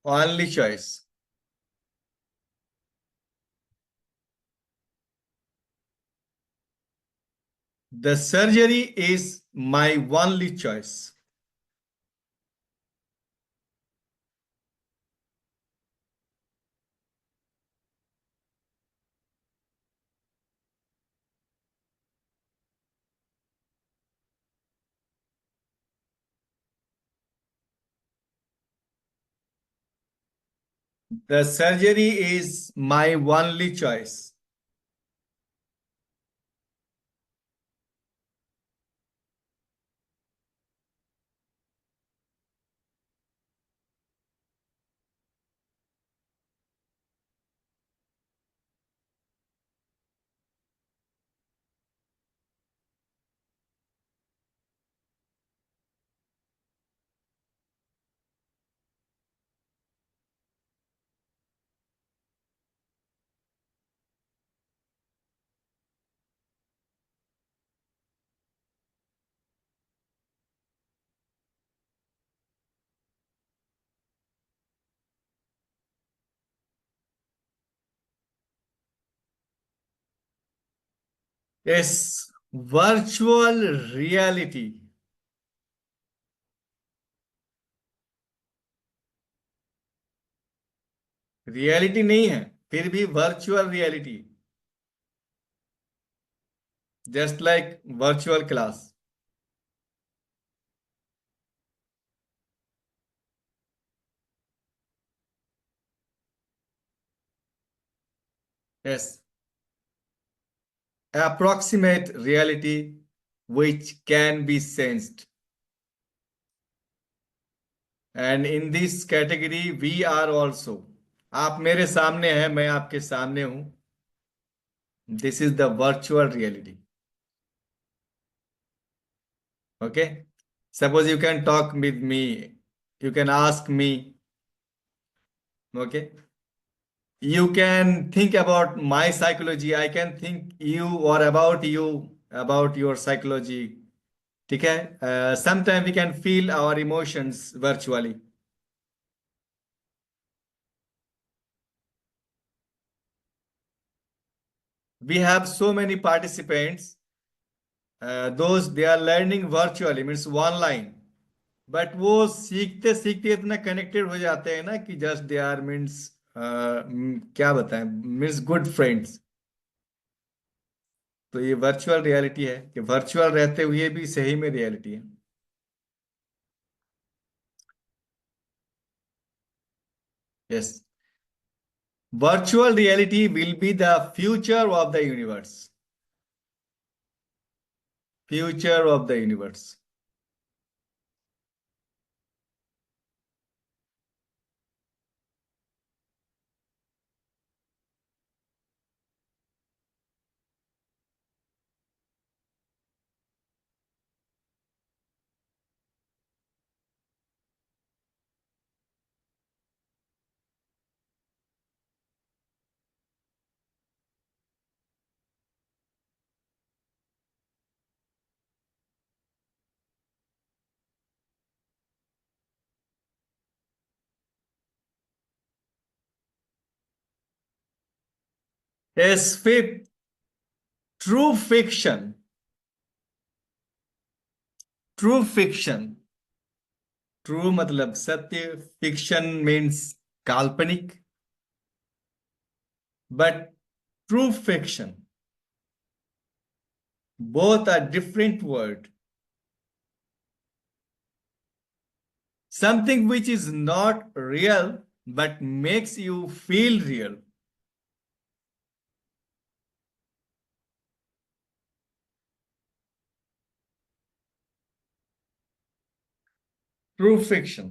Only choice. The surgery is my only choice. The surgery is my only choice. Yes, virtual reality. Reality नहीं है, फिर भी virtual reality, just like virtual class. Yes, approximate reality which can be sensed. And in this category we are also. आप मेरे सामने हैं, मैं आपके सामने हूं. This is the virtual reality. Okay, suppose you can talk with me, you can ask me. Okay, you can think about my psychology, I can think you or about you, about your psychology. ठीक है. Sometimes we can feel our emotions virtually. We have so many participants, those they are learning virtually, means online. But वो सीखते सीखते इतना connected हो जाते हैं ना कि जस्ट दे आर मीन्स, क्या बताएं, मीन्स गुड फ्रेंड्स. तो ये वर्चुअल रियलिटी है कि वर्चुअल रहते हुए भी सही में रियलिटी है. Yes, virtual reality will be the future of the universe. Future of the universe. Yes, fifth, true fiction. True fiction. True मतलब सत्य, फिक्शन मीन्स काल्पनिक. But true fiction, both are different word. Something which is not real but makes you feel real. True fiction.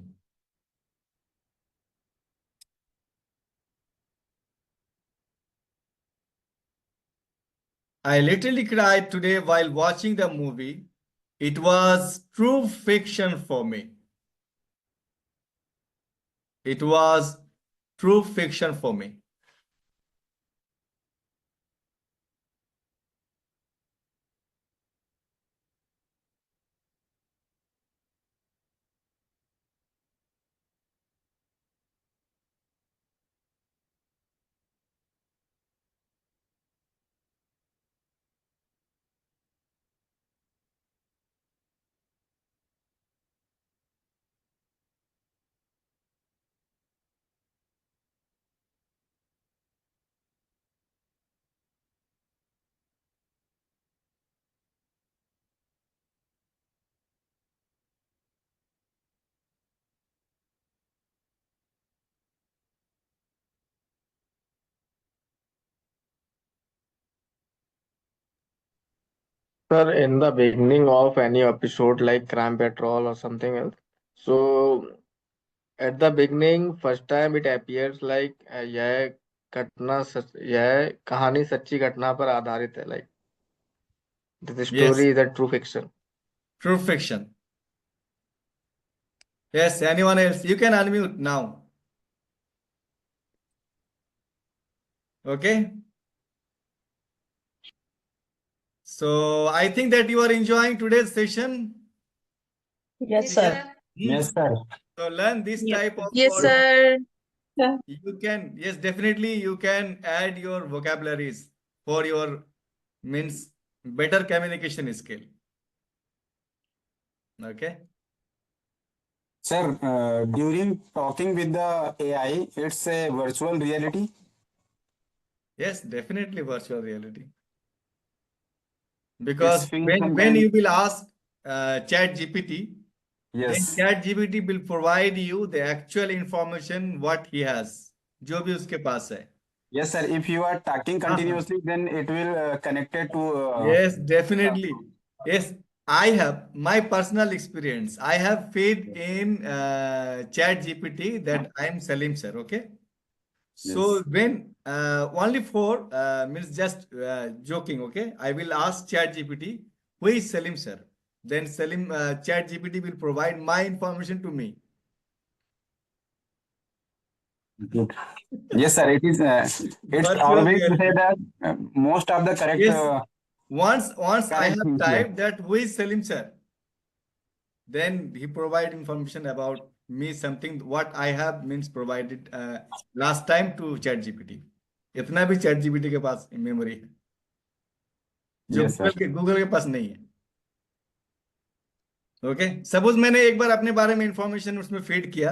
I literally cried today while watching the movie. It was true fiction for me. It was true fiction for me. Sir, in the beginning of any episode like Crime Patrol or something else, so at the beginning, first time it appears like यह कहानी सच्ची घटना पर आधारित है, like this Yes, story is a true fiction. true fiction. Yes, anyone else? You can unmute now. Okay. So I think that you are enjoying today's session. Yes, sir. Hmm. Yes, sir. So learn this type of Yes, words. sir. You can, yes, definitely you can add your vocabularies for your means better communication skill. Okay. Sir, during talking with the AI, it's a virtual reality. Yes, definitely virtual reality. It's Because feel when sometimes. you will ask Chat GPT, then Yes. Chat GPT will provide you the actual information what he has, जो भी उसके पास है. Yes, sir. If you are talking हाँ हाँ. continuously, then it will connected to. Yes, definitely. Yes, I have my personal experience. I have faith in Chat GPT that I am Salim sir. Okay. So Yes. when only for means just joking, okay, I will ask ChatGPT, who is Salim sir? Then Salim ChatGPT will provide my information to me. Good. Yes, sir. It is. It's Virtual always say reality. that most of the correct Yes. Once I correct have things. Yes. typed that who is Salim sir, then he provide information about me something what I have means provided last time to ChatGPT. इतना भी ChatGPT के पास memory है जो Yes, sir. Google के पास नहीं है. Okay, suppose मैंने एक बार अपने बारे में इंफॉर्मेशन उसमें फीड किया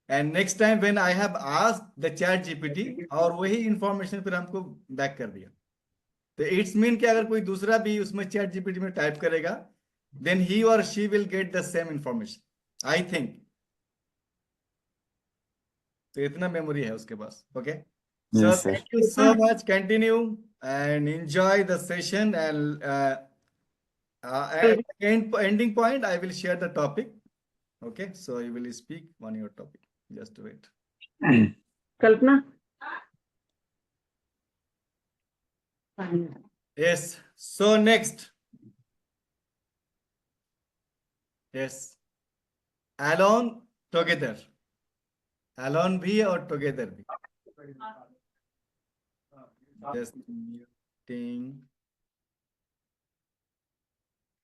and next time when I have asked the chat GPT और वही इंफॉर्मेशन फिर हमको बैक कर दिया. तो इट्स मीन कि अगर कोई दूसरा भी उसमें चैट जीपीटी में टाइप करेगा then he or she will get the same information I think. तो इतना मेमोरी है उसके पास. Okay, so Yes, sir. Thank you so much. Continue and enjoy the session and at ending point I will share the topic. Okay, so you will speak on your topic. Just wait. Kalpana. Yes. So next. Yes. Alone, together. Alone भी और together भी. Just muting.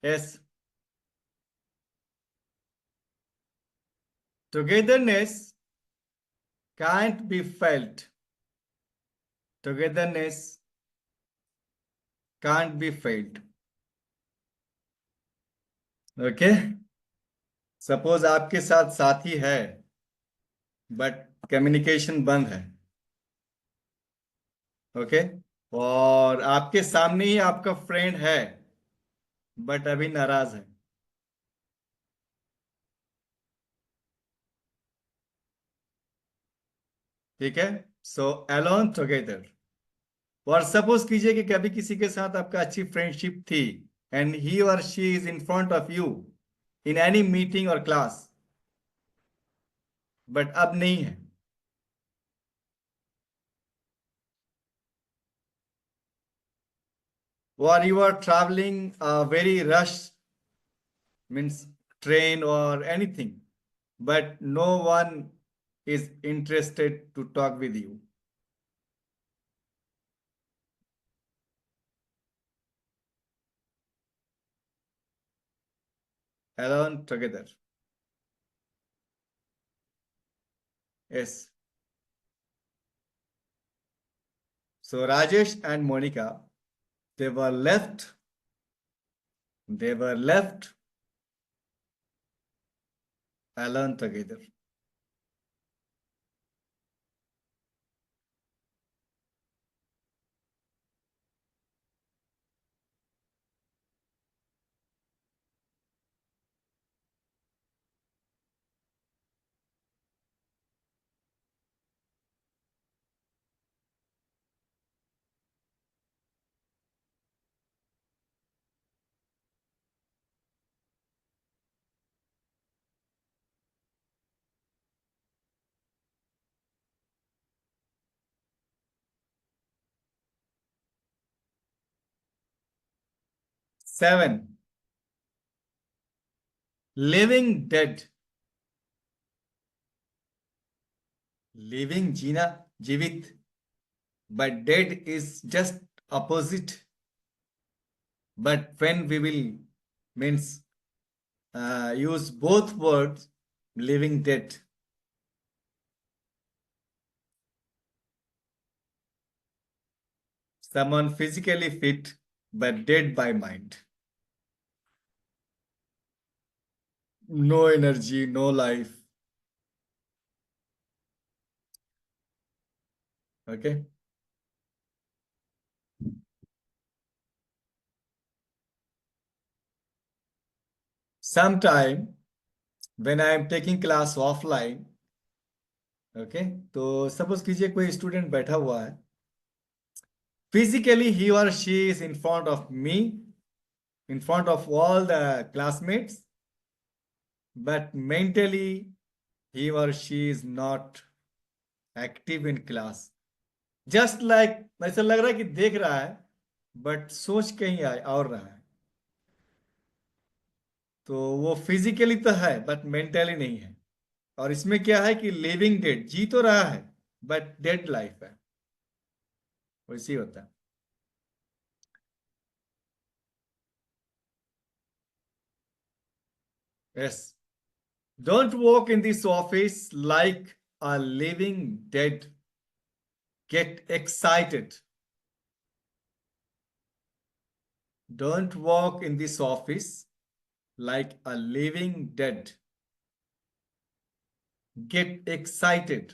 Yes. Togetherness can't be felt. Togetherness can't be felt. Okay. Suppose आपके साथ साथी है but communication बंद है. Okay, और आपके सामने ही आपका फ्रेंड है बट अभी नाराज है. ठीक है. So alone together. और सपोज कीजिए कि कभी किसी के साथ आपका अच्छी फ्रेंडशिप थी and he or she is in front of you in any meeting or class but अब नहीं है. और you are travelling very rush means train or anything but no one is interested to talk with you. Alone together. Yes. So Rajesh and Monica, they were left. They were left alone together. 7. Living dead. Living जीना जीवित, but dead is just opposite. But when we will means use both words, living dead. Someone physically fit but dead by mind. No energy, no life. Okay. Sometime when I am taking class offline, okay, तो suppose कीजिए कोई student बैठा हुआ है, physically he or she is in front of me, in front of all the classmates, but mentally he or she is not active in class. Just like ऐसा लग रहा है कि देख रहा है बट सोच कहीं और रहा है, तो वो फिजिकली तो है बट मेंटली नहीं है. और इसमें क्या है कि लिविंग डेड, जी तो रहा है बट डेड लाइफ है, वैसे ही होता है. Yes, don't walk in this office like a living dead. Get excited. Don't walk in this office like a living dead. Get excited.